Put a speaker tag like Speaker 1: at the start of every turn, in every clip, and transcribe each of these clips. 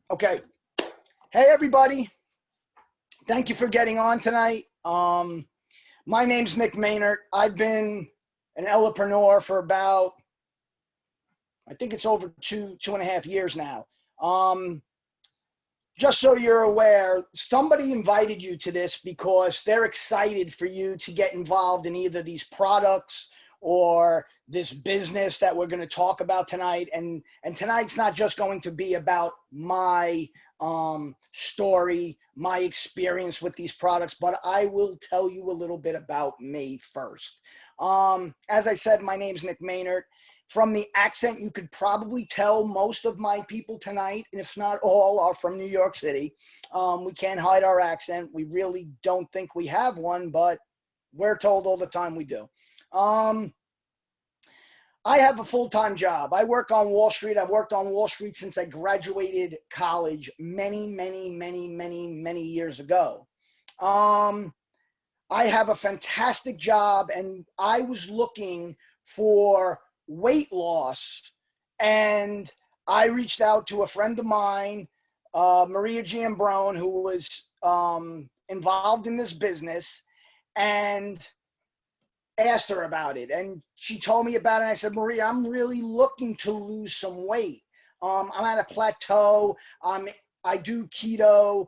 Speaker 1: Okay. Hey, everybody. Thank you for getting on tonight. My name's Nick Mehnert. I've been an elopreneur for about, I think it's over two and a half years now. Um, just so you're aware, somebody invited you to this because they're excited for you to get involved in either these products or this business that we're going to talk about tonight. And tonight's not just going to be about my story, my experience with these products, but I will tell you a little bit about me first. As I said, my name's Nick Mehnert. From the accent, you could probably tell most of my people tonight, if not all, are from New York City. We can't hide our accent. We really don't think we have one, but we're told all the time we do. I have a full-time job. I work on Wall Street. I've worked on Wall Street since I graduated college many years ago. I have a fantastic job, and I was looking for weight loss, and I reached out to a friend of mine, Maria Giambrone, who was involved in this business, and asked her about it. And she told me about it, and I said, Maria, I'm really looking to lose some weight. I'm at a plateau. I do keto.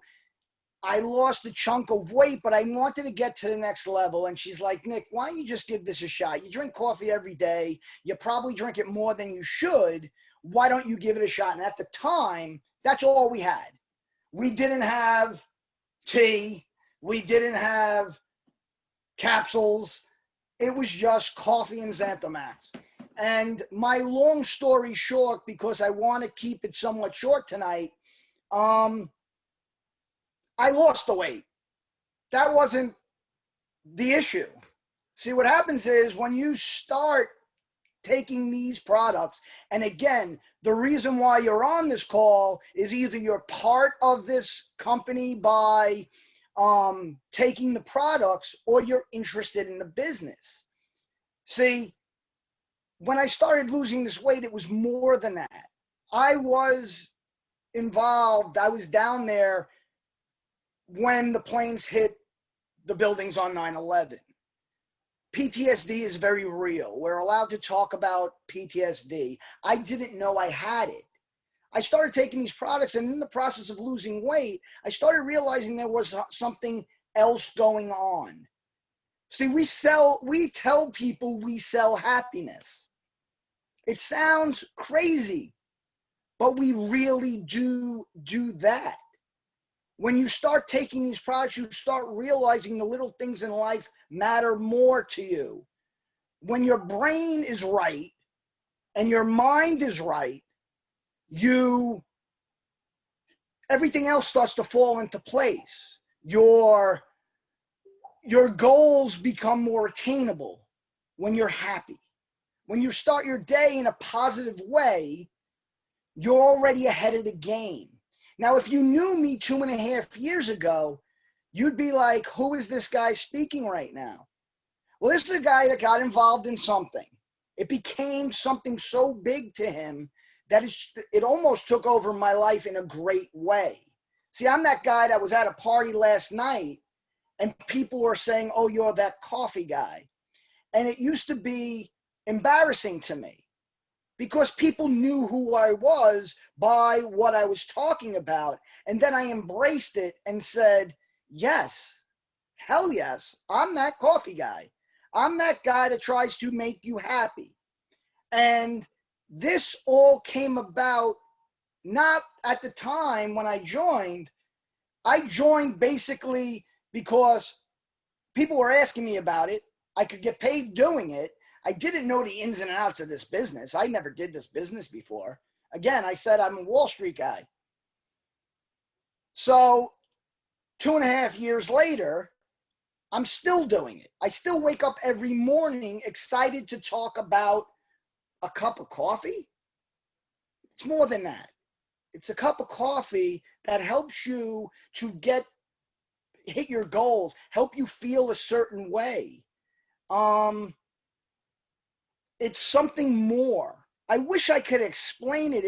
Speaker 1: I lost a chunk of weight, but I wanted to get to the next level. And she's like, Nick, why don't you just give this a shot? You drink coffee every day. You probably drink it more than you should. Why don't you give it a shot? And at the time, that's all we had. We didn't have tea. We didn't have capsules. It was just coffee and Xanthamax. And my long story short, because I want to keep it somewhat short tonight, I lost the weight. That wasn't the issue. See, what happens is when you start taking these products, and again, the reason why you're on this call is either you're part of this company by taking the products, or you're interested in the business. See, when I started losing this weight, it was more than that. I was involved. I was down there when the planes hit the buildings on 9/11. PTSD is very real. We're allowed to talk about PTSD. I didn't know I had it. I started taking these products, and in the process of losing weight, I started realizing there was something else going on. See, we tell people we sell happiness. It sounds crazy, but we really do that. When you start taking these products, you start realizing the little things in life matter more to you. When your brain is right and your mind is right, everything else starts to fall into place. Your goals become more attainable when you're happy. When you start your day in a positive way, you're already ahead of the game. Now, if you knew me 2.5 years ago, you'd be like, who is this guy speaking right now? Well, this is a guy that got involved in something. It became something so big to him that it almost took over my life in a great way. See, I'm that guy that was at a party last night, and people were saying, oh, you're that coffee guy. And it used to be embarrassing to me, because people knew who I was by what I was talking about. And then I embraced it and said, yes, hell yes, I'm that coffee guy. I'm that guy that tries to make you happy. And this all came about not at the time when I joined. I joined basically because people were asking me about it. I could get paid doing it. I didn't know the ins and outs of this business. I never did this business before. Again, I said I'm a Wall Street guy. So 2.5 years later, I'm still doing it. I still wake up every morning excited to talk about a cup of coffee. It's more than that. It's a cup of coffee that helps you to hit your goals, help you feel a certain way. It's something more. I wish I could explain it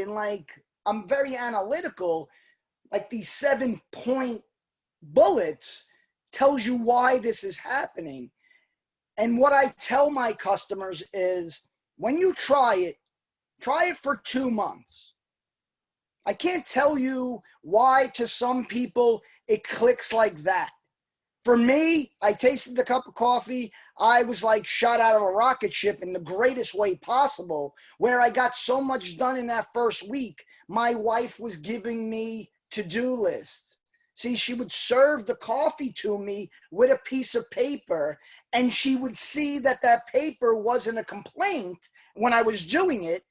Speaker 1: I'm very analytical, like these 7-point bullets tells you why this is happening. And what I tell my customers is when you try it for 2 months. I can't tell you why to some people it clicks like that. For me, I tasted the cup of coffee. I was like shot out of a rocket ship in the greatest way possible, where I got so much done in that first week. My wife was giving me to-do lists. See, she would serve the coffee to me with a piece of paper, and she would see that that paper wasn't a complaint when I was doing it.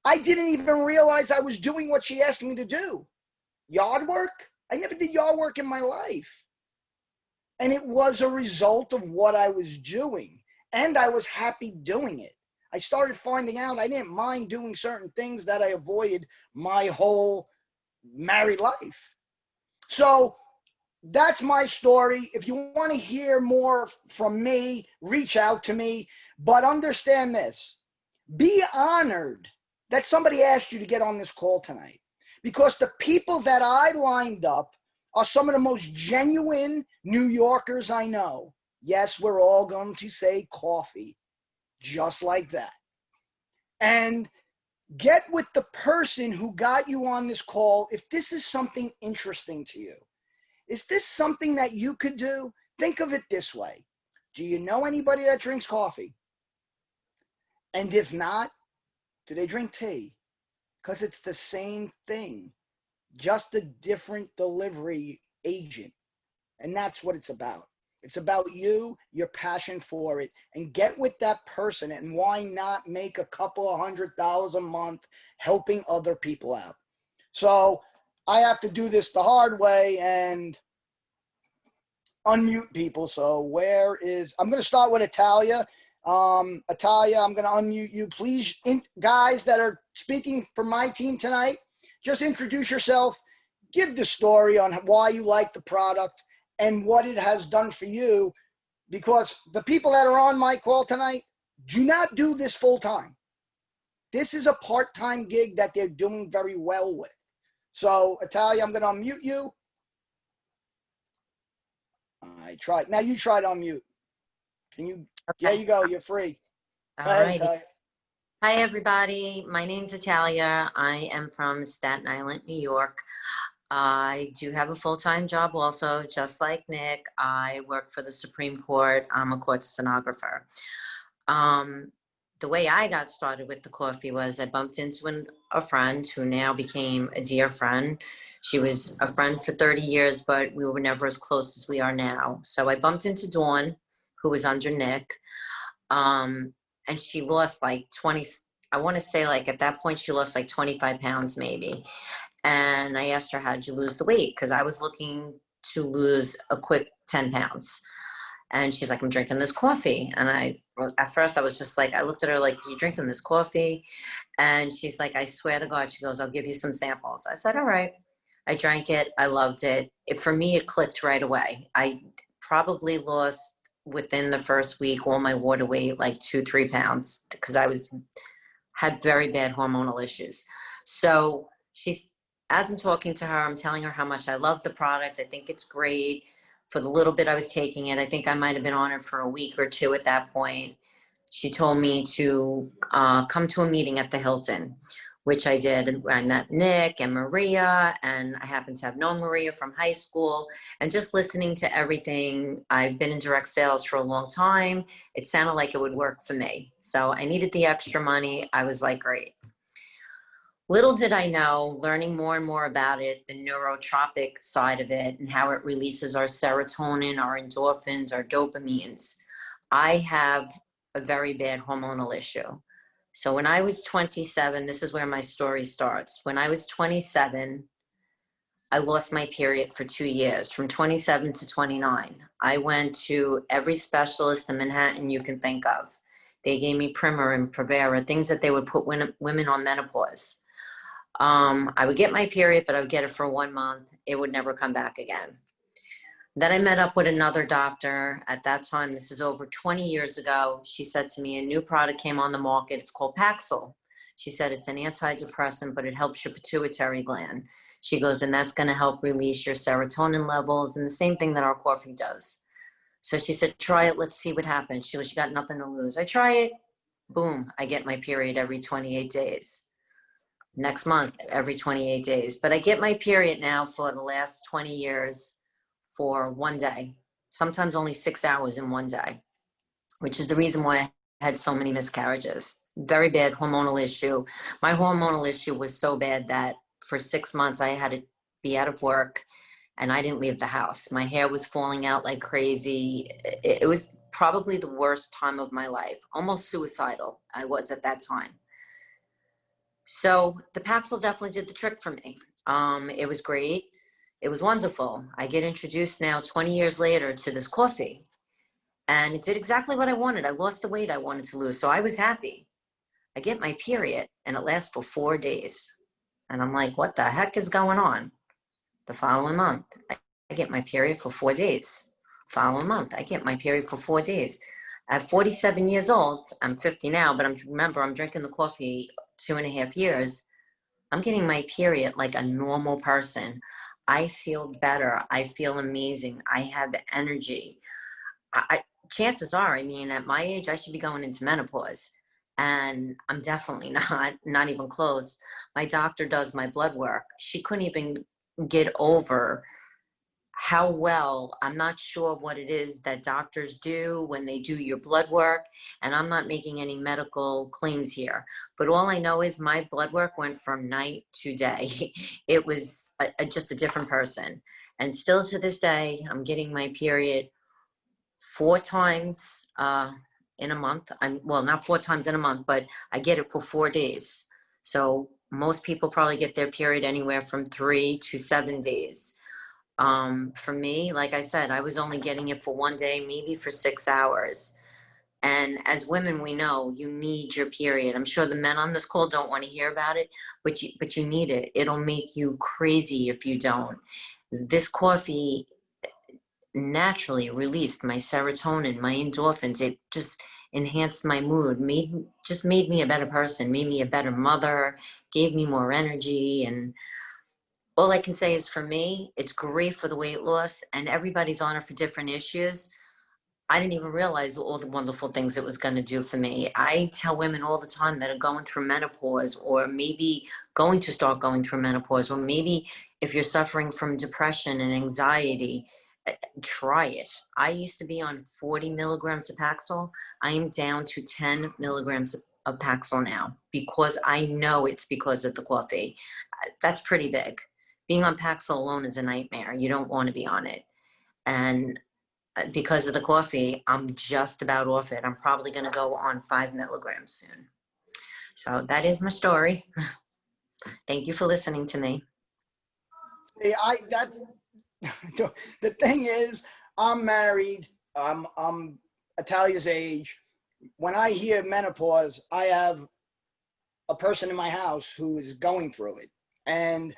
Speaker 1: I didn't even realize I was doing what she asked me to do. Yard work? I never did yard work in my life. And it was a result of what I was doing. And I was happy doing it. I started finding out I didn't mind doing certain things that I avoided my whole married life. So that's my story. If you want to hear more from me, reach out to me. But understand this. Be honored that somebody asked you to get on this call tonight, because the people that I lined up are some of the most genuine New Yorkers I know. Yes, we're all going to say coffee, just like that. And get with the person who got you on this call if this is something interesting to you. Is this something that you could do? Think of it this way. Do you know anybody that drinks coffee? And if not, do they drink tea? Because it's the same thing, just a different delivery agent. And that's what it's about. It's about you, your passion for it, and get with that person. And why not make a couple of $100 a month helping other people out? So I have to do this the hard way and unmute people. So I'm going to start with Italia. Italia, I'm going to unmute you. Please, guys that are speaking for my team tonight, just introduce yourself. Give the story on why you like the product and what it has done for you, because the people that are on my call tonight do not do this full time. This is a part-time gig that they're doing very well with. So, Italia, I'm going to unmute you. I tried. Now you try to unmute. Can you? Okay. There you go. You're free. Go ahead, Italia.
Speaker 2: Hi, everybody. My name's Italia. I am from Staten Island, New York. I do have a full-time job also, just like Nick. I work for the Supreme Court. I'm a court stenographer. The way I got started with the coffee was I bumped into a friend who now became a dear friend. She was a friend for 30 years, but we were never as close as we are now. So I bumped into Dawn, who was under Nick. And she lost like 20, I want to say like at that point, she lost like 25 pounds maybe. And I asked her, how'd you lose the weight? Because I was looking to lose a quick 10 pounds. And she's like, I'm drinking this coffee. And at first I was just like, I looked at her like, you drinking this coffee? And she's like, I swear to God, she goes, I'll give you some samples. I said, all right. I drank it. I loved it. For me, it clicked right away. I probably lost within the first week all my water weight, like 2-3 pounds, because I had very bad hormonal issues. So as I'm talking to her, I'm telling her how much I love the product. I think it's great. For the little bit I was taking it, I think I might have been on it for a week or two at that point. She told me to come to a meeting at the Hilton, which I did. And I met Nick and Maria, and I happened to have known Maria from high school. And just listening to everything, I've been in direct sales for a long time. It sounded like it would work for me. So I needed the extra money. I was like, great. Little did I know, learning more and more about it, the neurotropic side of it and how it releases our serotonin, our endorphins, our dopamines. I have a very bad hormonal issue. So when I was 27, this is where my story starts. When I was 27, I lost my period for 2 years, from 27 to 29. I went to every specialist in Manhattan you can think of. They gave me Premarin, Provera, things that they would put women on menopause. I would get my period, but I would get it for 1 month. It would never come back again. Then I met up with another doctor. At that time, this is over 20 years ago. She said to me, a new product came on the market. It's called Paxil. She said it's an antidepressant, but it helps your pituitary gland. She goes, and that's going to help release your serotonin levels, and the same thing that our coffee does. So she said, try it. Let's see what happens. She goes, you got nothing to lose. I try it. Boom. I get my period every 28 days. Next month, every 28 days. But I get my period now for the last 20 years for one day, sometimes only 6 hours in one day, which is the reason why I had so many miscarriages. Very bad hormonal issue. My hormonal issue was so bad that for 6 months I had to be out of work and I didn't leave the house. My hair was falling out like crazy. It was probably the worst time of my life, almost suicidal I was at that time. So the Paxil definitely did the trick for me. It was great. It was wonderful. I get introduced now 20 years later to this coffee, and it did exactly what I wanted. I lost the weight I wanted to lose, so I was happy. I get my period, and it lasts for 4 days. And I'm like, what the heck is going on? The following month, I get my period for 4 days. Following month, I get my period for 4 days. At 47 years old, I'm 50 now, but remember, I'm drinking the coffee 2.5 years. I'm getting my period like a normal person. I feel better. I feel amazing. I have energy. Chances are, I mean, at my age, I should be going into menopause. And I'm definitely not even close. My doctor does my blood work. She couldn't even get over how well, I'm not sure what it is that doctors do when they do your blood work, and I'm not making any medical claims here, but all I know is my blood work went from night to day. It was just a different person, and still to this day, I'm getting my period 4 times in a month. Well, not 4 times in a month, but I get it for 4 days. So most people probably get their period anywhere from 3 to 7 days. For me, like I said, I was only getting it for 1 day, maybe for 6 hours. And as women, we know you need your period. I'm sure the men on this call don't want to hear about it, but you need it. It'll make you crazy if you don't. This coffee naturally released my serotonin, my endorphins. It just enhanced my mood, made me a better person, made me a better mother, gave me more energy. And all I can say is, for me, it's great for the weight loss, and everybody's on it for different issues. I didn't even realize all the wonderful things it was going to do for me. I tell women all the time that are going through menopause, or maybe going to start going through menopause, or maybe if you're suffering from depression and anxiety, try it. I used to be on 40 milligrams of Paxil. I am down to 10 milligrams of Paxil now, because I know it's because of the coffee. That's pretty big. Being on Paxil alone is a nightmare. You don't want to be on it. And because of the coffee, I'm just about off it. I'm probably going to go on 5 milligrams soon. So that is my story. Thank you for listening to me.
Speaker 1: See, that's the thing is, I'm married. I'm Italia's age. When I hear menopause, I have a person in my house who is going through it, and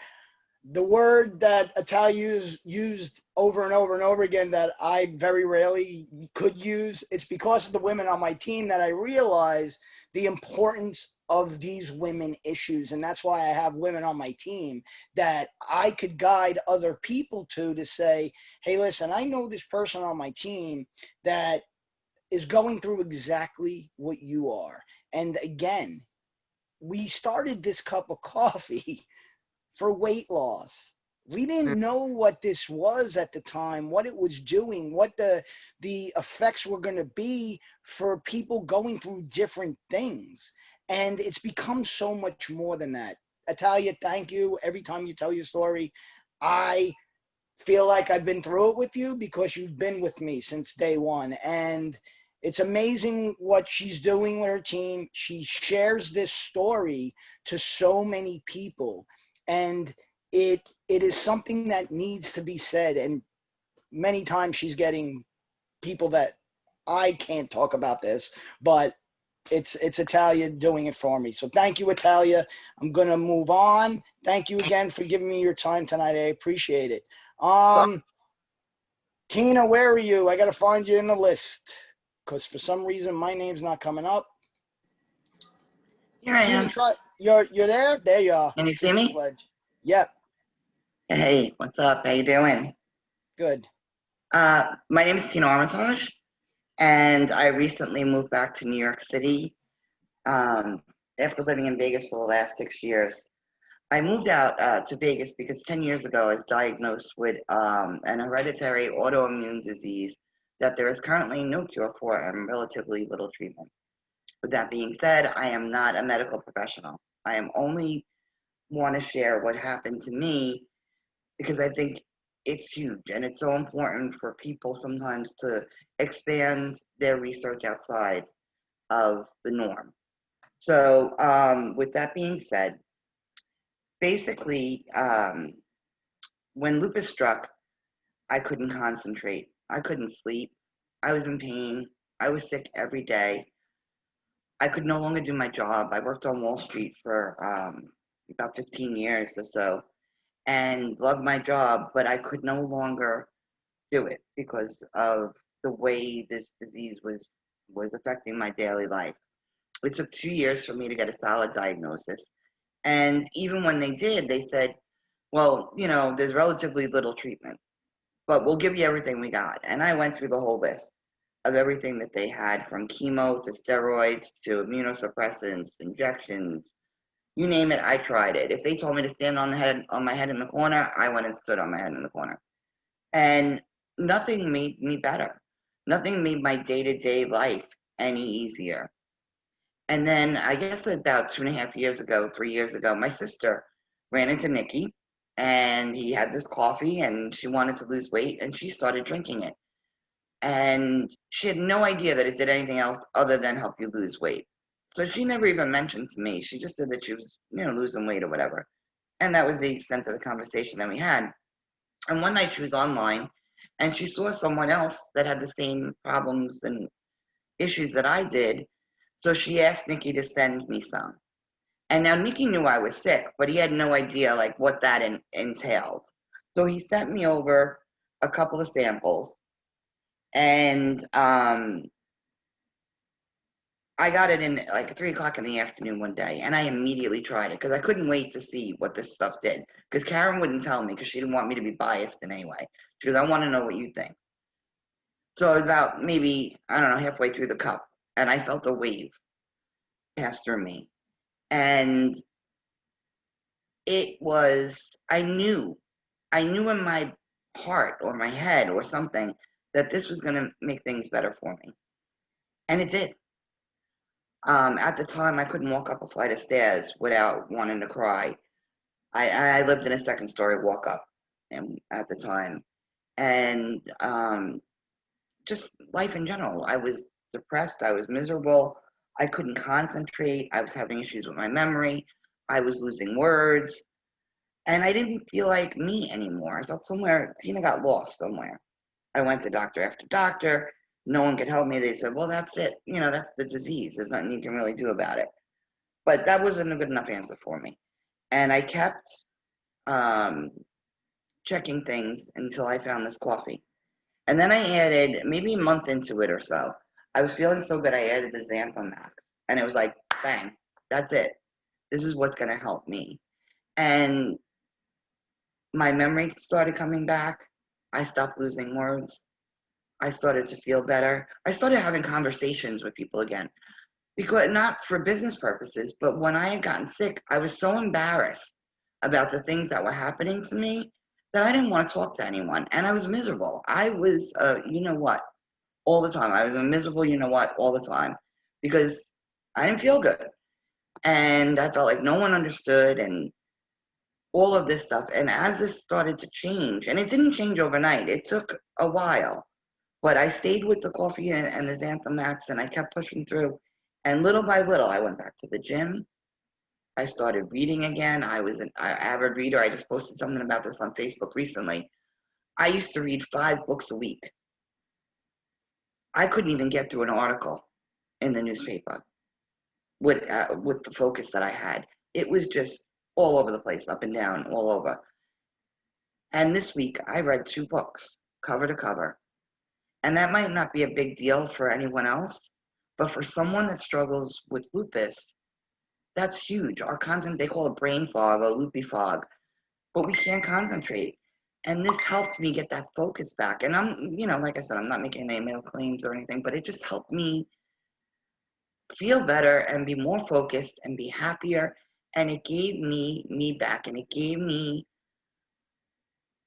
Speaker 1: the word that Italia used over and over and over again that I very rarely could use, it's because of the women on my team that I realize the importance of these women issues. And that's why I have women on my team that I could guide other people to say, hey, listen, I know this person on my team that is going through exactly what you are. And again, we started this cup of coffee for weight loss. We didn't know what this was at the time, what it was doing, what the effects were going to be for people going through different things. And it's become so much more than that. Italia, thank you. Every time you tell your story, I feel like I've been through it with you because you've been with me since day one. And it's amazing what she's doing with her team. She shares this story to so many people. And it is something that needs to be said. And many times she's getting people that I can't talk about this, but it's Italia doing it for me. So thank you, Italia. I'm going to move on. Thank you again for giving me your time tonight. I appreciate it. Tina, where are you? I got to find you in the list because for some reason my name's not coming up.
Speaker 3: Here I
Speaker 1: Tina,
Speaker 3: am.
Speaker 1: try. You're there. There you are,
Speaker 3: Can you see
Speaker 1: Sister
Speaker 3: me?
Speaker 1: Sledge. Yep.
Speaker 3: Hey, what's up? How you doing?
Speaker 1: Good.
Speaker 3: My name is Tina Armitage, and I recently moved back to New York City after living in Vegas for the last 6 years. I moved out to Vegas because 10 years ago I was diagnosed with an hereditary autoimmune disease that there is currently no cure for and relatively little treatment. With that being said, I am not a medical professional. I am only want to share what happened to me because I think it's huge and it's so important for people sometimes to expand their research outside of the norm. So, with that being said, basically, when lupus struck, I couldn't concentrate. I couldn't sleep. I was in pain. I was sick every day. I could no longer do my job. I worked on Wall Street for about 15 years or so and loved my job, but I could no longer do it because of the way this disease was affecting my daily life. It took 2 years for me to get a solid diagnosis. And even when they did, they said, well, there's relatively little treatment, but we'll give you everything we got. And I went through the whole list of everything that they had, from chemo to steroids to immunosuppressants, injections, you name it, I tried it. If they told me to stand on my head in the corner, I went and stood on my head in the corner. And nothing made me better. Nothing made my day-to-day life any easier. And then I guess about 2.5 years ago, 3 years ago, my sister ran into Nikki and he had this coffee and she wanted to lose weight and she started drinking it. And she had no idea that it did anything else other than help you lose weight. So she never even mentioned to me. She just said that she was, losing weight or whatever. And that was the extent of the conversation that we had. And one night she was online and she saw someone else that had the same problems and issues that I did. So she asked Nikki to send me some. And now Nikki knew I was sick, but he had no idea like what that entailed. So he sent me over a couple of samples, and I got it in like 3 o'clock in the afternoon one day, and I immediately tried it because I couldn't wait to see what this stuff did. Because Karen wouldn't tell me because she didn't want me to be biased in any way. She goes, I want to know what you think. So I was about maybe, I don't know, halfway through the cup, and I felt a wave pass through me. And it was, I knew in my heart or my head or something that this was going to make things better for me. And it did. At the time, I couldn't walk up a flight of stairs without wanting to cry. I lived in a second story walk up at the time. And just life in general. I was depressed. I was miserable. I couldn't concentrate. I was having issues with my memory. I was losing words. And I didn't feel like me anymore. I felt Tina got lost somewhere. I went to doctor after doctor. No one could help me. They said, well, that's it. That's the disease. There's nothing you can really do about it. But that wasn't a good enough answer for me. And I kept um, checking things until I found this coffee. And then I added, maybe a month into it or so, I was feeling so good I added the Xanthamax. And it was like, bang, that's it. This is what's going to help me. And my memory started coming back. I stopped losing words. I started to feel better. I started having conversations with people again. Because not for business purposes, but when I had gotten sick, I was so embarrassed about the things that were happening to me that I didn't want to talk to anyone. And I was miserable. I was, you know what, all the time. I was a miserable, you know what, all the time. Because I didn't feel good. And I felt like no one understood and all of this stuff. And as this started to change, and it didn't change overnight, it took a while. But I stayed with the coffee and the Xanthamax, and I kept pushing through. And little by little, I went back to the gym. I started reading again. I was an avid reader. I just posted something about this on Facebook recently. I used to read 5 books a week. I couldn't even get through an article in the newspaper with the focus that I had. It was just all over the place, up and down, all over. And this week, I read 2 books, cover to cover. And that might not be a big deal for anyone else, but for someone that struggles with lupus, That's huge. They call it brain fog or loopy fog, but we can't concentrate. And this helped me get that focus back. And like I said, I'm not making any male claims or anything, but it just helped me feel better and be more focused and be happier. And it gave me back, and it gave me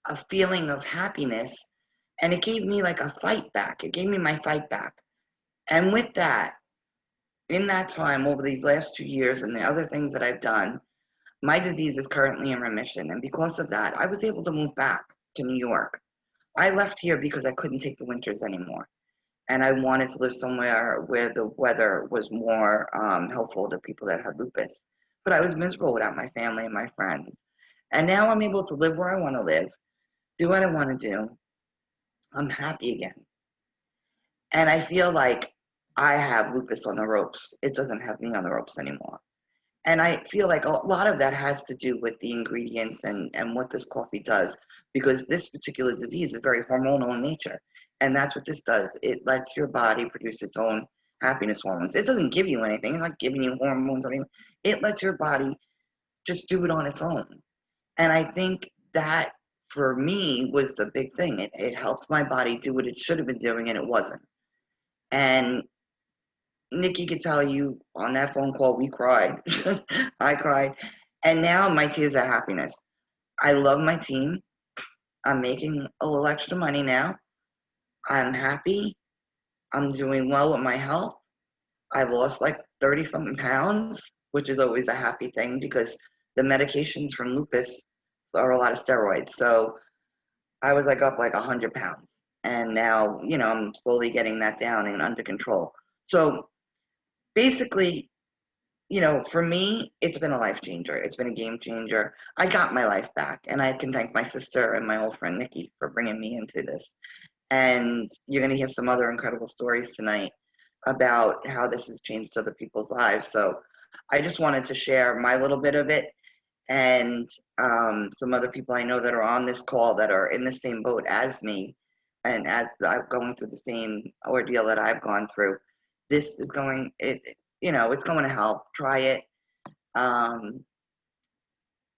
Speaker 3: a feeling of happiness, and it gave me like a fight back. It gave me my fight back. And with that, in that time, over these last 2 years and the other things that I've done, my disease is currently in remission. And because of that, I was able to move back to New York. I left here because I couldn't take the winters anymore. And I wanted to live somewhere where the weather was more helpful to people that had lupus. But I was miserable without my family and my friends. And now I'm able to live where I want to live, do what I want to do. I'm happy again. And I feel like I have lupus on the ropes. It doesn't have me on the ropes anymore. And I feel like a lot of that has to do with the ingredients and what this coffee does, because this particular disease is very hormonal in nature. And that's what this does. It lets your body produce its own happiness hormones. It doesn't give you anything. It's not giving you hormones or anything. It lets your body just do it on its own. And I think that for me was the big thing. It helped my body do what it should have been doing, and it wasn't. And Nikki could tell you on that phone call, we cried. I cried. And now my tears are happiness. I love my team. I'm making a little extra money now. I'm happy. I'm doing well with my health. I've lost like 30 something pounds, which is always a happy thing because the medications from lupus are a lot of steroids. So I was like up like 100 pounds. And now, I'm slowly getting that down and under control. So basically, for me, it's been a life changer. It's been a game changer. I got my life back, and I can thank my sister and my old friend Nikki for bringing me into this. And you're going to hear some other incredible stories tonight about how this has changed other people's lives. So I just wanted to share my little bit of it, and some other people I know that are on this call that are in the same boat as me, and as I'm going through the same ordeal that I've gone through. This is going, it's going to help. Try it.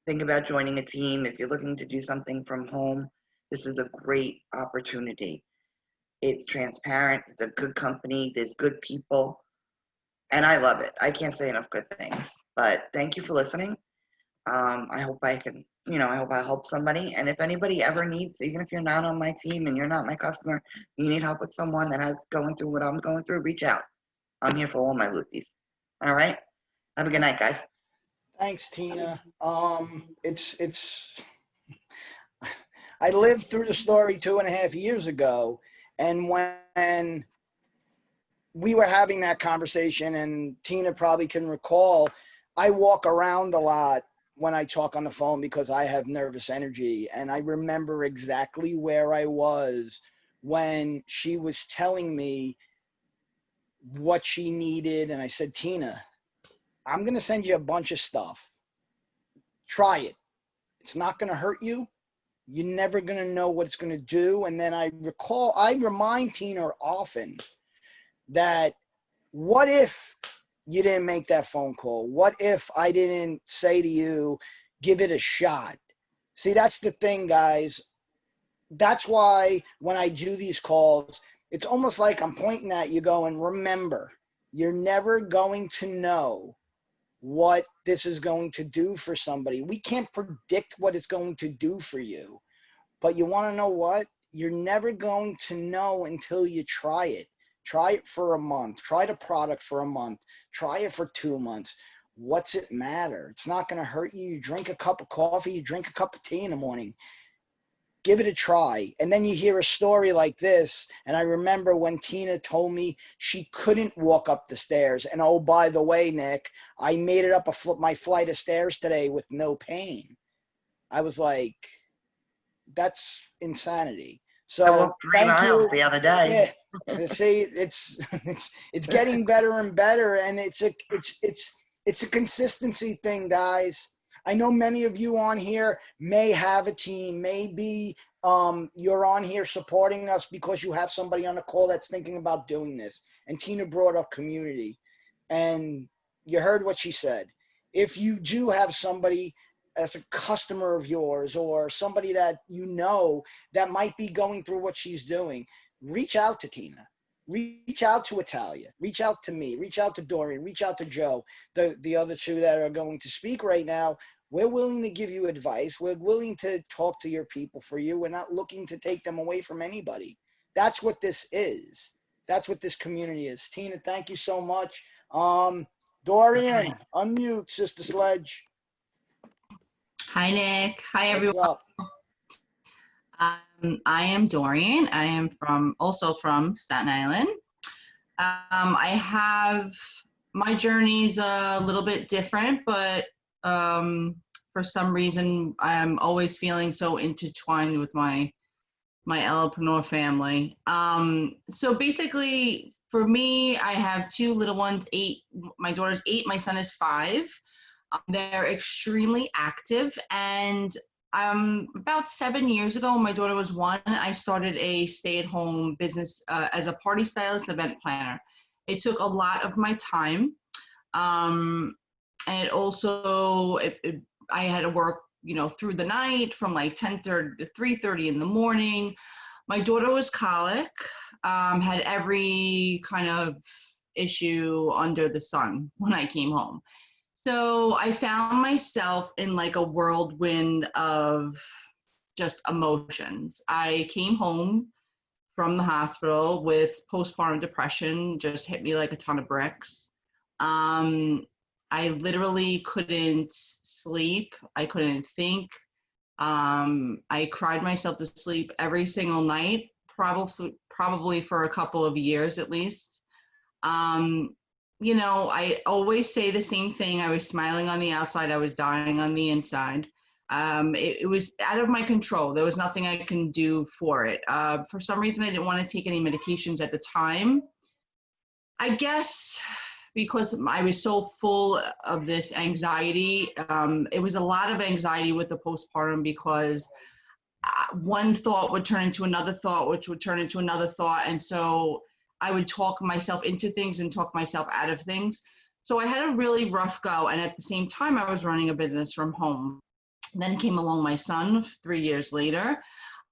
Speaker 3: Think about joining a team. If you're looking to do something from home, this is a great opportunity. It's transparent. It's a good company. There's good people. And I love it. I can't say enough good things. But thank you for listening. I hope I can, I hope I help somebody. And if anybody ever needs, even if you're not on my team and you're not my customer, you need help with someone that has going through what I'm going through, reach out. I'm here for all my loopies. All right. Have a good night, guys.
Speaker 1: Thanks, Tina. It's I lived through the story 2.5 years ago, and when we were having that conversation, and Tina probably can recall, I walk around a lot when I talk on the phone because I have nervous energy, and I remember exactly where I was when she was telling me what she needed, and I said, Tina, I'm going to send you a bunch of stuff. Try it. It's not going to hurt you. You're never going to know what it's going to do. And then I remind Tina often that what if you didn't make that phone call? What if I didn't say to you, give it a shot? See, that's the thing, guys. That's why when I do these calls, it's almost like I'm pointing at you going, remember, you're never going to know what this is going to do for somebody. We can't predict what it's going to do for you. But you want to know what? You're never going to know until you try it. Try it for a month. Try the product for a month. Try it for 2 months. What's it matter? It's not going to hurt you. You drink a cup of coffee. You drink a cup of tea in the morning. Give it a try. And then you hear a story like this. And I remember when Tina told me she couldn't walk up the stairs. And oh, by the way, Nick, I made it up my flight of stairs today with no pain. I was like, that's insanity.
Speaker 3: I
Speaker 1: So
Speaker 3: walked 3
Speaker 1: thank
Speaker 3: miles
Speaker 1: you.
Speaker 3: the other day.
Speaker 1: Yeah. See, it's getting better and better, and it's a consistency thing, guys. I know many of you on here may have a team, maybe you're on here supporting us because you have somebody on the call that's thinking about doing this. And Tina brought up community, and you heard what she said. if you do have somebody as a customer of yours or somebody that you know that might be going through what she's doing, reach out to Tina. Reach out to Italia. Reach out to me. Reach out to Dorian. Reach out to Joe, the other two that are going to speak right now. We're willing to give you advice. We're willing to talk to your people for you. We're not looking to take them away from anybody. That's what this is. That's what this community is. Tina, thank you so much. Dorian, unmute, Sister Sledge.
Speaker 4: Hi, Nick. Hi,
Speaker 1: What's
Speaker 4: everyone.
Speaker 1: up?
Speaker 4: I am Dorian. I am also from Staten Island. My journey's a little bit different, but for some reason, I'm always feeling so intertwined with my Elapreneur family. So basically, for me, I have two little ones, 8. My daughter's 8, my son is 5. They're extremely active, and about 7 years ago, when my daughter was 1, I started a stay-at-home business as a party stylist, event planner. It took a lot of my time, and it also I had to work, through the night from like 10:30 to 3:30 in the morning. My daughter was colic, had every kind of issue under the sun when I came home. So I found myself in like a whirlwind of just emotions. I came home from the hospital with postpartum depression, just hit me like a ton of bricks. I literally couldn't sleep. I couldn't think. I cried myself to sleep every single night, probably for a couple of years at least. I always say the same thing. I was smiling on the outside. I was dying on the inside. It was out of my control. There was nothing I can do for it. For some reason, I didn't want to take any medications at the time. I guess because I was so full of this anxiety. It was a lot of anxiety with the postpartum because one thought would turn into another thought, which would turn into another thought. And so I would talk myself into things and talk myself out of things. So I had a really rough go. And at the same time, I was running a business from home. Then came along my son 3 years later.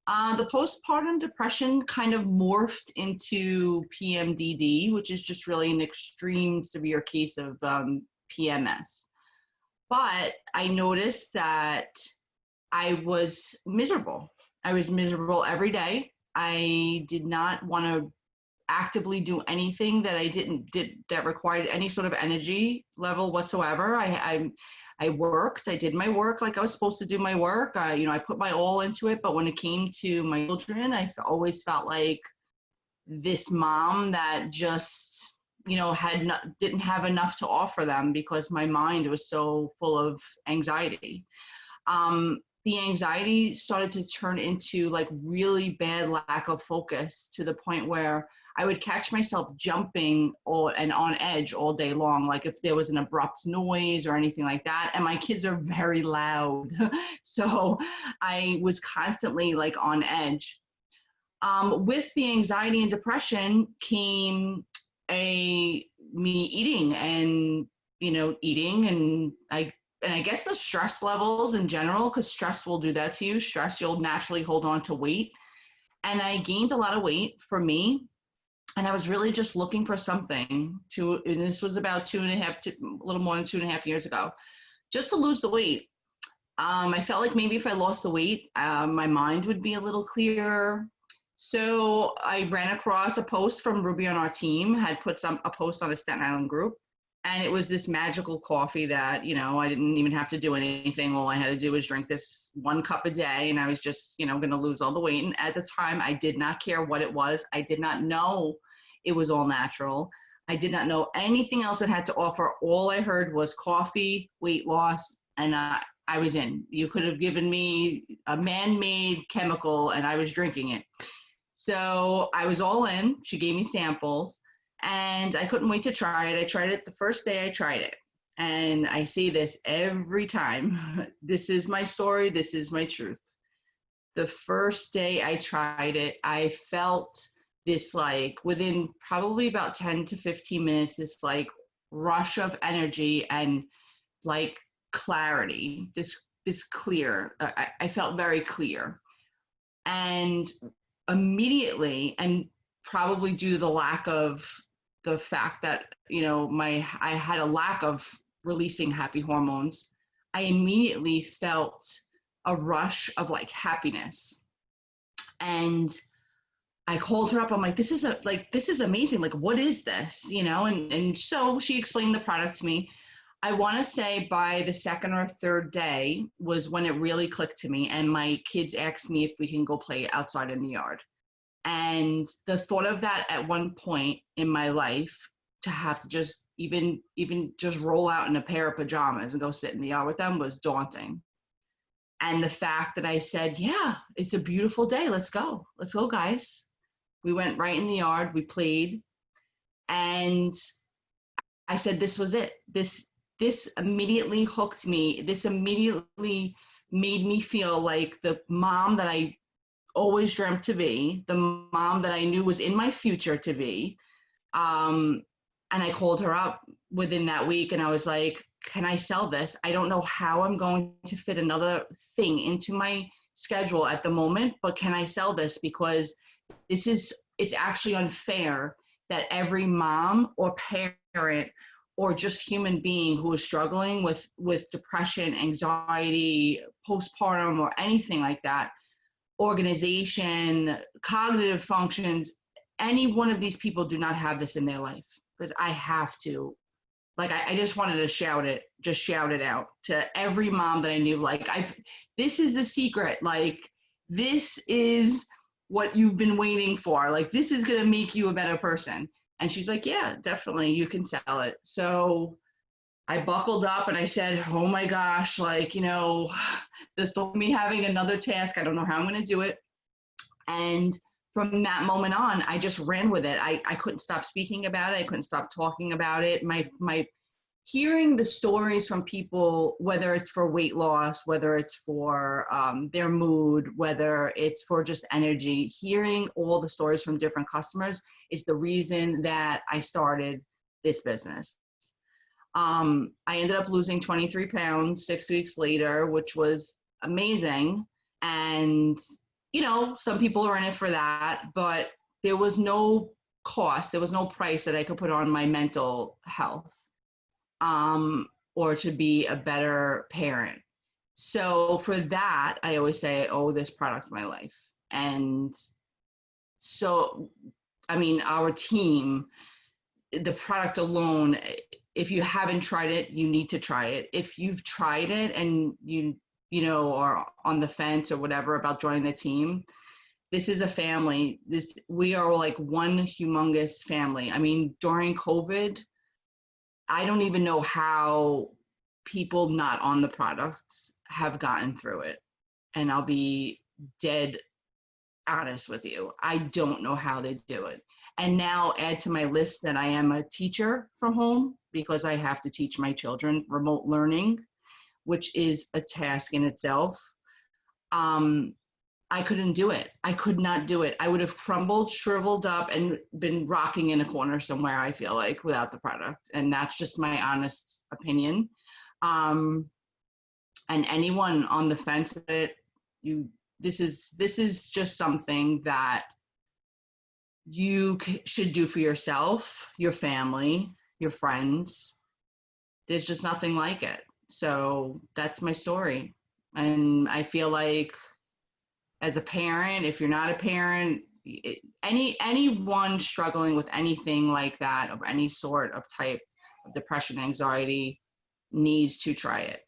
Speaker 4: The postpartum depression kind of morphed into PMDD, which is just really an extreme severe case of PMS. But I noticed that I was miserable. I was miserable every day. I did not want to actively do anything that that required any sort of energy level whatsoever. I worked. I did my work like I was supposed to do my work. I put my all into it. But when it came to my children, I always felt like this mom that just, didn't have enough to offer them because my mind was so full of anxiety. The anxiety started to turn into like really bad lack of focus to the point where I would catch myself jumping and on edge all day long, like if there was an abrupt noise or anything like that. And my kids are very loud. So I was constantly like on edge. With the anxiety and depression came me eating and, I guess the stress levels in general, because stress will do that to you. Stress, you'll naturally hold on to weight. And I gained a lot of weight for me. And I was really just looking for something and this was about a little more than 2.5 years ago, just to lose the weight. I felt like maybe if I lost the weight, my mind would be a little clearer. So I ran across a post from Ruby on our team, had put a post on a Staten Island group. And it was this magical coffee that, I didn't even have to do anything. All I had to do was drink this 1 cup a day. And I was just, going to lose all the weight. And at the time, I did not care what it was. I did not know it was all natural. I did not know anything else it had to offer. All I heard was coffee, weight loss, and I was in. You could have given me a man-made chemical and I was drinking it. So I was all in. She gave me samples. And I couldn't wait to try it. I tried it the first day I tried it. And I say this every time. This is my story. This is my truth. The first day I tried it, I felt this like within probably about 10 to 15 minutes, this like rush of energy and like clarity, this clear. I felt very clear, and immediately, and probably due to the lack of the fact that I had a lack of releasing happy hormones, I immediately felt a rush of like happiness. And I called her up. I'm like, this is amazing. Like, what is this? And so she explained the product to me. I want to say by the second or third day was when it really clicked to me. And my kids asked me if we can go play outside in the yard. And the thought of that at one point in my life, to have to just even just roll out in a pair of pajamas and go sit in the yard with them, was daunting. And the fact that I said, yeah, it's a beautiful day. Let's go, guys. We went right in the yard. We played. And I said, this was it. This immediately hooked me. This immediately made me feel like the mom that I always dreamt to be, the mom that I knew was in my future to be. And I called her up within that week and I was like, can I sell this? I don't know how I'm going to fit another thing into my schedule at the moment, but can I sell this? Because it's actually unfair that every mom or parent or just human being who is struggling with depression, anxiety, postpartum, or anything like that, organization, cognitive functions, any one of these people do not have this in their life. Because I have to, like, I just wanted to shout it out to every mom that I knew. Like, this is the secret. Like, this is what you've been waiting for. Like, this is going to make you a better person. And she's like, yeah, definitely, you can sell it. So I buckled up and I said, oh my gosh, like, the thought of me having another task, I don't know how I'm going to do it. And from that moment on, I just ran with it. I couldn't stop speaking about it. I couldn't stop talking about it. My hearing the stories from people, whether it's for weight loss, whether it's for their mood, whether it's for just energy, hearing all the stories from different customers is the reason that I started this business. I ended up losing 23 pounds 6 weeks later, which was amazing. And some people are in it for that, but there was no cost, there was no price that I could put on my mental health, or to be a better parent. So for that, I always say I owe this product my life. And so, I mean, our team, the product alone, if you haven't tried it, you need to try it. If you've tried it and you are on the fence or whatever about joining the team, this is a family. We are like one humongous family. I mean, during COVID, I don't even know how people not on the products have gotten through it. And I'll be dead honest with you. I don't know how they do it. And now add to my list that I am a teacher from home because I have to teach my children remote learning, which is a task in itself. I couldn't do it. I could not do it. I would have crumbled, shriveled up, and been rocking in a corner somewhere, I feel like, without the product. And that's just my honest opinion. And anyone on the fence with it, this is just something that you should do for yourself, your family, your friends. There's just nothing like it. So that's my story. And I feel like as a parent, if you're not a parent, anyone struggling with anything like that, of any sort of type of depression, anxiety, needs to try it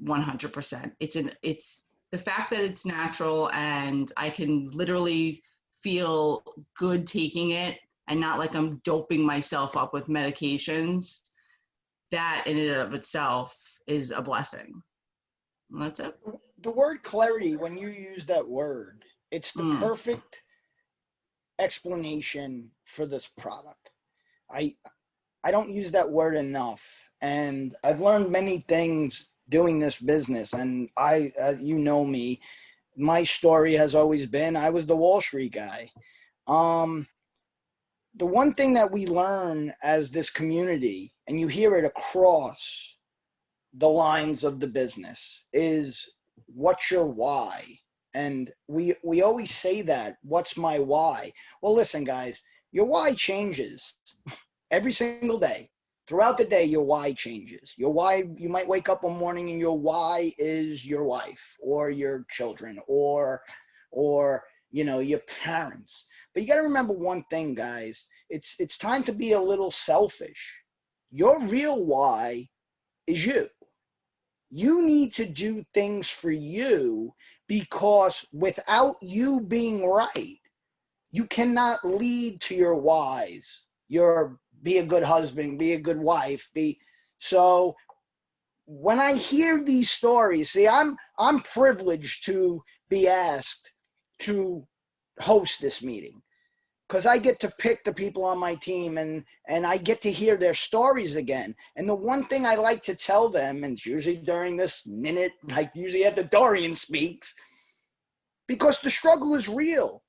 Speaker 4: 100%. It's the fact that it's natural and I can literally feel good taking it and not like I'm doping myself up with medications. That in and of itself is a blessing. And that's it.
Speaker 1: The word clarity, when you use that word, it's the perfect explanation for this product. I don't use that word enough, and I've learned many things doing this business. And you know me, my story has always been I was the Wall Street guy. The one thing that we learn as this community, and you hear it across the lines of the business is, what's your why? And we always say that, what's my why? Well, listen, guys, your why changes every single day. Throughout the day, your why changes. Your why, you might wake up one morning and your why is your wife or your children or your parents. But you got to remember one thing, guys. It's time to be a little selfish. Your real why is you. You need to do things for you, because without you being right, you cannot lead to your whys. Be a good husband, be a good wife, so when I hear these stories, see, I'm privileged to be asked to host this meeting, because I get to pick the people on my team, and I get to hear their stories again. And the one thing I like to tell them, and it's usually during this minute, like usually after Dorian speaks, because the struggle is real.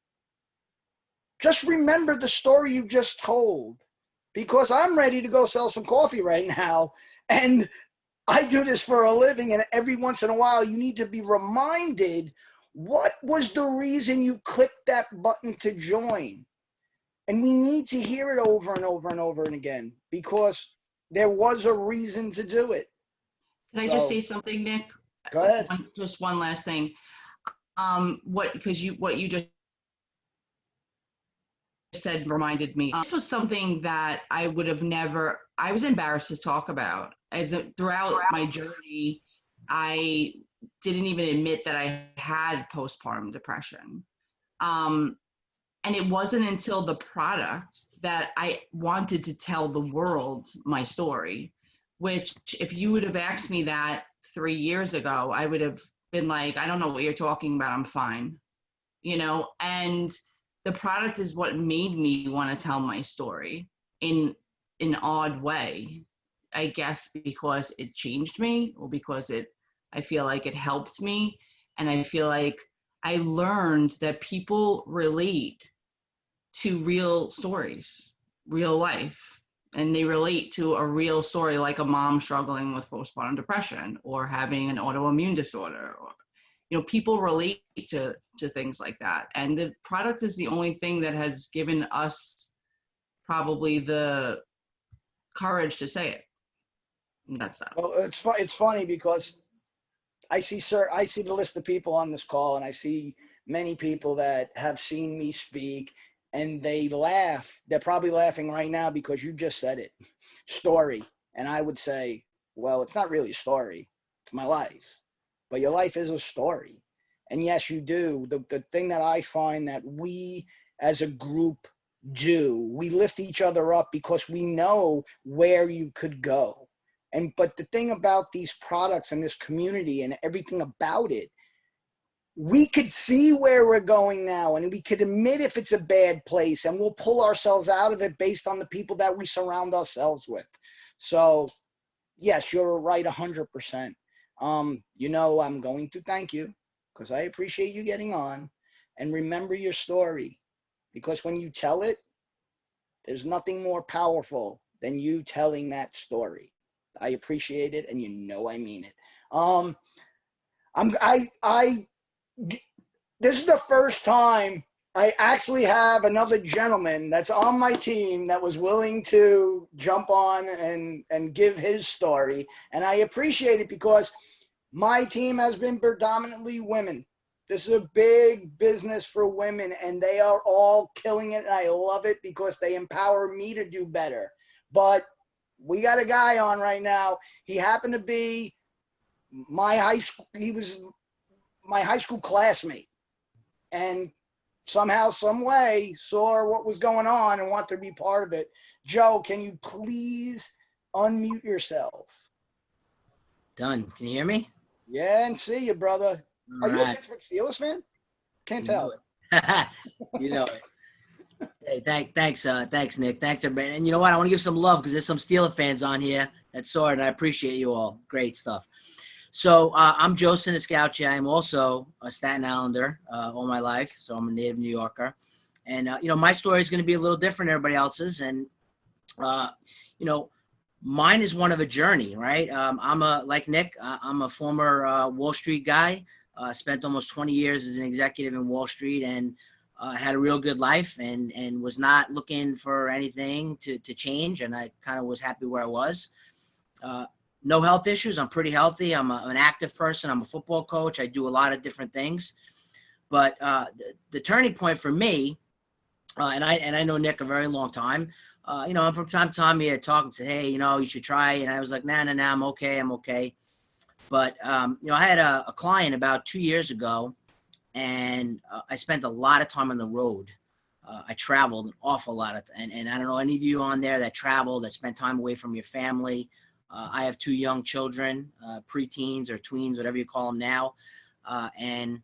Speaker 1: Just remember the story you just told, because I'm ready to go sell some coffee right now, and I do this for a living, and every once in a while you need to be reminded, what was the reason you clicked that button to join? And we need to hear it over and over and over and again, because there was a reason to do it.
Speaker 4: Can I just say something, Nick?
Speaker 1: Go ahead.
Speaker 4: Just one last thing. What you just said reminded me. This was something that I was embarrassed to talk about. Throughout my journey, I didn't even admit that I had postpartum depression. And it wasn't until the product that I wanted to tell the world my story, which if you would have asked me that 3 years ago, I would have been like, I don't know what you're talking about. I'm fine. And the product is what made me want to tell my story in an odd way, I guess, because it changed me, or because I feel like it helped me. And I feel like I learned that people relate to real stories, real life, and they relate to a real story, like a mom struggling with postpartum depression or having an autoimmune disorder, or people relate to things like that. And the product is the only thing that has given us probably the courage to say it. And that's that.
Speaker 1: Well, it's funny, because I see the list of people on this call, and I see many people that have seen me speak, and they laugh. They're probably laughing right now because you just said it. Story. And I would say, well, it's not really a story. It's my life. But your life is a story. And yes, you do. The thing that I find that we as a group do, we lift each other up because we know where you could go. But the thing about these products and this community and everything about it, we could see where we're going now, and we could admit if it's a bad place, and we'll pull ourselves out of it based on the people that we surround ourselves with. So yes, you're right 100%. I'm going to thank you, because I appreciate you getting on, and remember your story, because when you tell it, there's nothing more powerful than you telling that story. I appreciate it, and I mean it. This is the first time I actually have another gentleman that's on my team that was willing to jump on and give his story. And I appreciate it, because my team has been predominantly women. This is a big business for women, and they are all killing it. And I love it, because they empower me to do better. But we got a guy on right now. He happened to be he was my high school classmate, and somehow, some way, saw what was going on and wanted to be part of it. Joe, can you please unmute yourself?
Speaker 5: Done. Can you hear me?
Speaker 1: Yeah, and see you, brother.
Speaker 5: All
Speaker 1: Are you a
Speaker 5: right.
Speaker 1: Pittsburgh Steelers fan? Can't tell.
Speaker 5: You know it. Hey, thanks, Nick. Thanks, everybody. And you know what? I want to give some love, because there's some Steeler fans on here that saw it, and I appreciate you all. Great stuff. So I'm Joe Siniscalchi. I'm also a Staten Islander all my life, so I'm a native New Yorker. And, my story is going to be a little different than everybody else's. And, Mine is one of a journey, right? Like Nick, I'm a former Wall Street guy. Spent almost 20 years as an executive in Wall Street, and had a real good life, and was not looking for anything to change. And I kind of was happy where I was. No health issues. I'm pretty healthy. I'm an active person. I'm a football coach. I do a lot of different things. But the turning point for me, and I know Nick a very long time. From time to time he had talked and said, hey, you should try. And I was like, nah, I'm okay. But, I had a client about 2 years ago, and I spent a lot of time on the road. I traveled an awful lot. And I don't know any of you on there that traveled, that spent time away from your family. I have 2 young children, preteens or tweens, whatever you call them now. And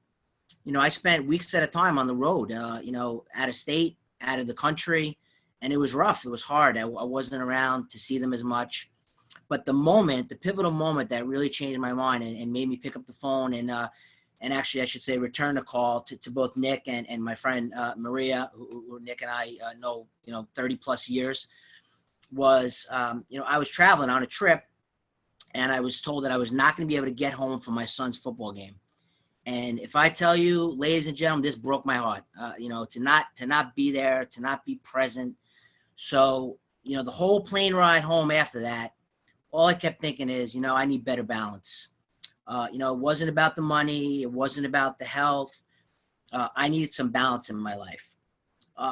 Speaker 5: I spent weeks at a time on the road, out of state, out of the country. And it was rough. It was hard. I wasn't around to see them as much. But the pivotal moment that really changed my mind and made me pick up the phone and actually, I should say, return a call to both Nick and my friend Maria, who Nick and I know, 30 plus years, was, I was traveling on a trip, and I was told that I was not going to be able to get home for my son's football game. And if I tell you, ladies and gentlemen, this broke my heart, to not be there, to not be present. So, the whole plane ride home after that, all I kept thinking is, I need better balance. It wasn't about the money. It wasn't about the health. I needed some balance in my life.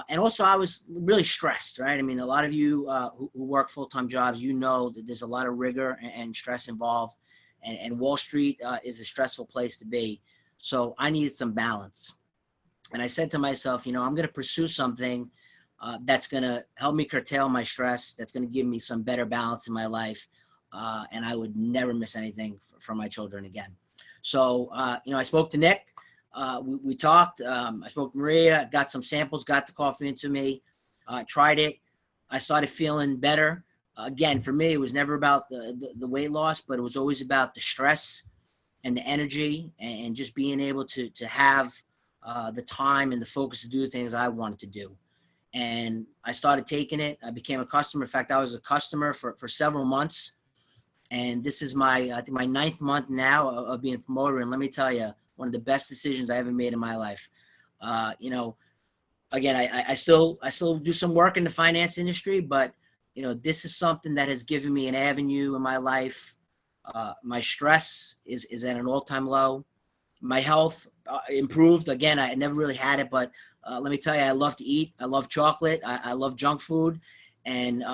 Speaker 5: And also I was really stressed, right? I mean, a lot of you who work full-time jobs, that there's a lot of rigor and stress involved, and Wall Street is a stressful place to be. So I needed some balance. And I said to myself, I'm going to pursue something that's going to help me curtail my stress, that's going to give me some better balance in my life. And I would never miss anything from my children again. So, I spoke to Nick. We talked. I spoke to Maria, got some samples, got the coffee into me, tried it. I started feeling better. Again, for me, it was never about the weight loss, but it was always about the stress and the energy and just being able to have the time and the focus to do things I wanted to do. And I started taking it. I became a customer. In fact, I was a customer for several months. And this is I think my 9th month now of being a promoter. And let me tell you, one of the best decisions I ever made in my life. Again, I still do some work in the finance industry, but this is something that has given me an avenue in my life. My stress is at an all-time low. My health improved. Again, I never really had it, but let me tell you, I love to eat. I love chocolate. I love junk food. And,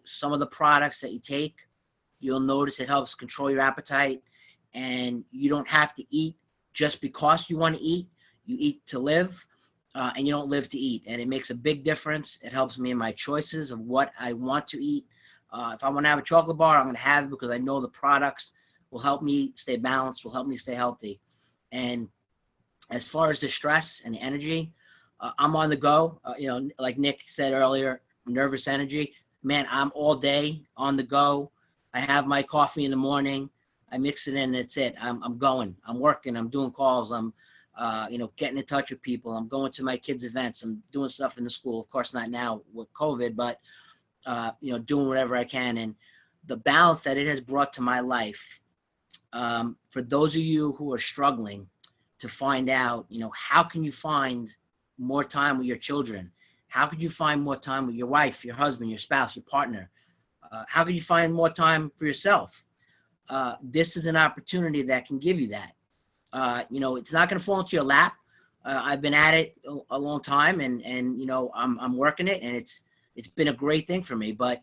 Speaker 5: some of the products that you take, you'll notice it helps control your appetite, and you don't have to eat just because you want to eat. You eat to live, and you don't live to eat. And it makes a big difference. It helps me in my choices of what I want to eat. If I want to have a chocolate bar, I'm going to have it because I know the products will help me stay balanced, will help me stay healthy. And as far as the stress and the energy, I'm on the go. Like Nick said earlier, nervous energy. Man, I'm all day on the go. I have my coffee in the morning. I mix it in. That's it. I'm going. I'm working. I'm doing calls. I'm, getting in touch with people. I'm going to my kids' events. I'm doing stuff in the school. Of course, not now with COVID, but doing whatever I can. And the balance that it has brought to my life. For those of you who are struggling to find out, how can you find more time with your children? How could you find more time with your wife, your husband, your spouse, your partner? How can you find more time for yourself? This is an opportunity that can give you that. It's not going to fall into your lap. I've been at it a long time, and I'm working it, and it's been a great thing for me. But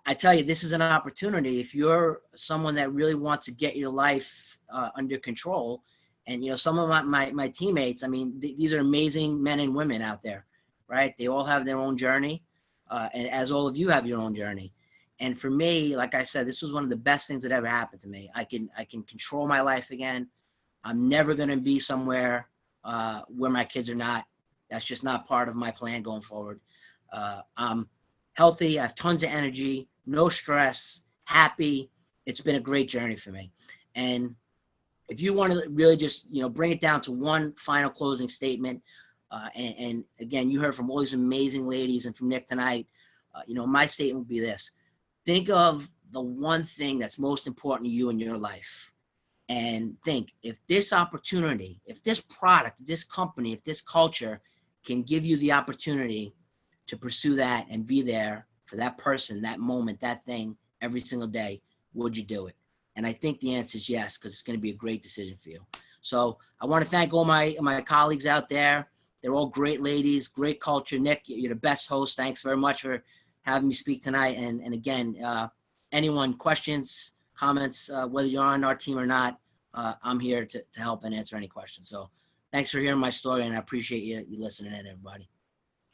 Speaker 5: I tell you, this is an opportunity. If you're someone that really wants to get your life under control, and some of my teammates, I mean, these are amazing men and women out there, right? They all have their own journey, and as all of you have your own journey. And for me, like I said, this was one of the best things that ever happened to me. I can control my life again. I'm never going to be somewhere where my kids are not. That's just not part of my plan going forward. I'm healthy. I have tons of energy, no stress, happy. It's been a great journey for me. And if you want to really just, bring it down to one final closing statement, and again, you heard from all these amazing ladies and from Nick tonight, my statement would be this: think of the one thing that's most important to you in your life. And think, if this opportunity, if this product, this company, if this culture can give you the opportunity to pursue that and be there for that person, that moment, that thing every single day, would you do it? And I think the answer is yes, because it's going to be a great decision for you. So I want to thank all my colleagues out there. They're all great ladies, great culture. Nick, you're the best host. Thanks very much for having me speak tonight. And again, anyone, questions, comments, whether you're on our team or not, I'm here to help and answer any questions. So thanks for hearing my story, and I appreciate you listening in, everybody.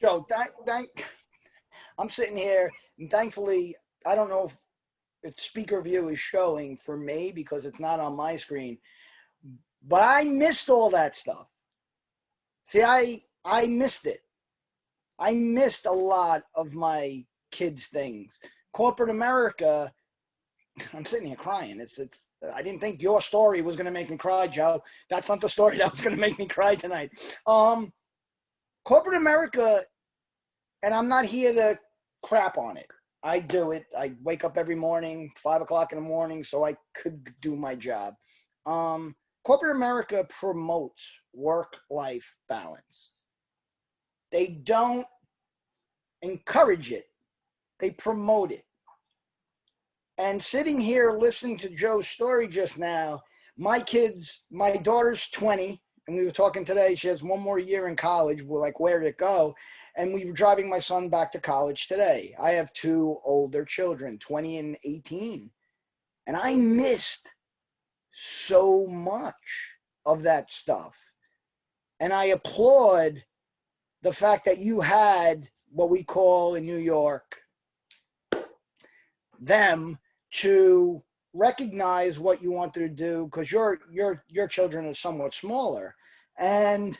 Speaker 1: Joe, I'm sitting here, and thankfully, I don't know if speaker view is showing for me because it's not on my screen, but I missed all that stuff. See, I missed it. I missed a lot of my kids' things. Corporate America, I'm sitting here crying. I didn't think your story was going to make me cry, Joe. That's not the story that was going to make me cry tonight. Corporate America, and I'm not here to crap on it. I do it. I wake up every morning, 5 o'clock in the morning, so I could do my job. Corporate America promotes work-life balance. They don't encourage it. They promote it. And sitting here listening to Joe's story just now, my daughter's 20, and we were talking today, she has one more year in college. We're like, where did it go? And we were driving my son back to college today. I have two older children, 20 and 18. And I missed so much of that stuff. And I applaud the fact that you had what we call in New York, them to recognize what you wanted to do, because your children are somewhat smaller. And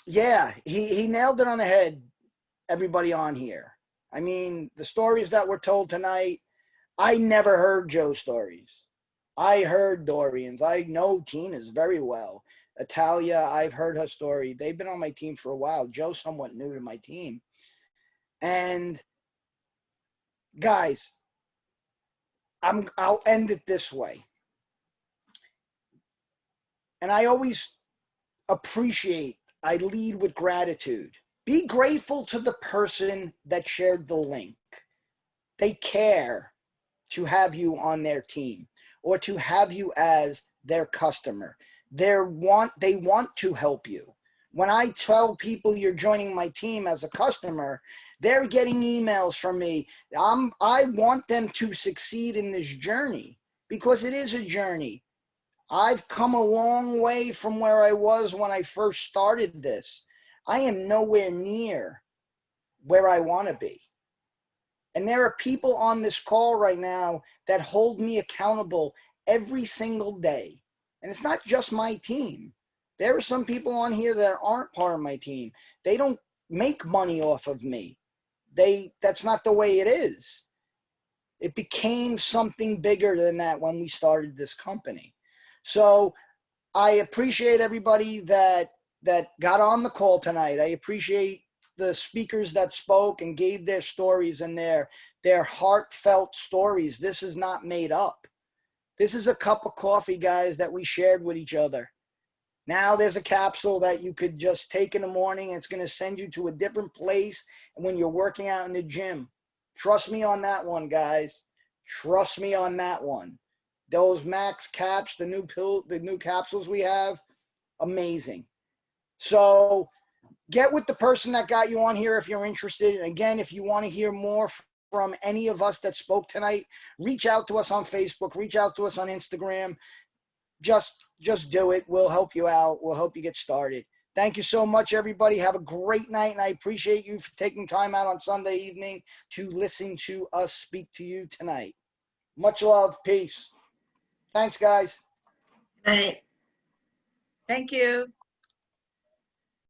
Speaker 1: yeah, he nailed it on the head, everybody on here. I mean, the stories that were told tonight, I never heard Joe's stories. I heard Dorian's. I know Tina's very well. Italia, I've heard her story. They've been on my team for a while. Joe's somewhat new to my team. And guys, I'll end it this way. And I always I lead with gratitude. Be grateful to the person that shared the link. They care to have you on their team or to have you as their customer. They want to help you. When I tell people you're joining my team as a customer, they're getting emails from me. I want them to succeed in this journey because it is a journey. I've come a long way from where I was when I first started this. I am nowhere near where I want to be. And there are people on this call right now that hold me accountable every single day. And it's not just my team. There are some people on here that aren't part of my team. They don't make money off of me. That's not the way it is. It became something bigger than that when we started this company. So I appreciate everybody that got on the call tonight. I appreciate the speakers that spoke and gave their stories and their heartfelt stories. This is not made up. This is a cup of coffee, guys, that we shared with each other. Now there's a capsule that you could just take in the morning. And it's going to send you to a different place when you're working out in the gym. Trust me on that one, guys. Trust me on that one. Those max caps, the new capsules we have, amazing. So get with the person that got you on here if you're interested. And again, if you want to hear more from any of us that spoke tonight, reach out to us on Facebook, reach out to us on Instagram. Just do it. We'll help you out. We'll help you get started. Thank you so much, everybody. Have a great night, and I appreciate you for taking time out on Sunday evening to listen to us speak to you tonight. Much love. Peace. Thanks, guys.
Speaker 3: Good night.
Speaker 2: Thank you.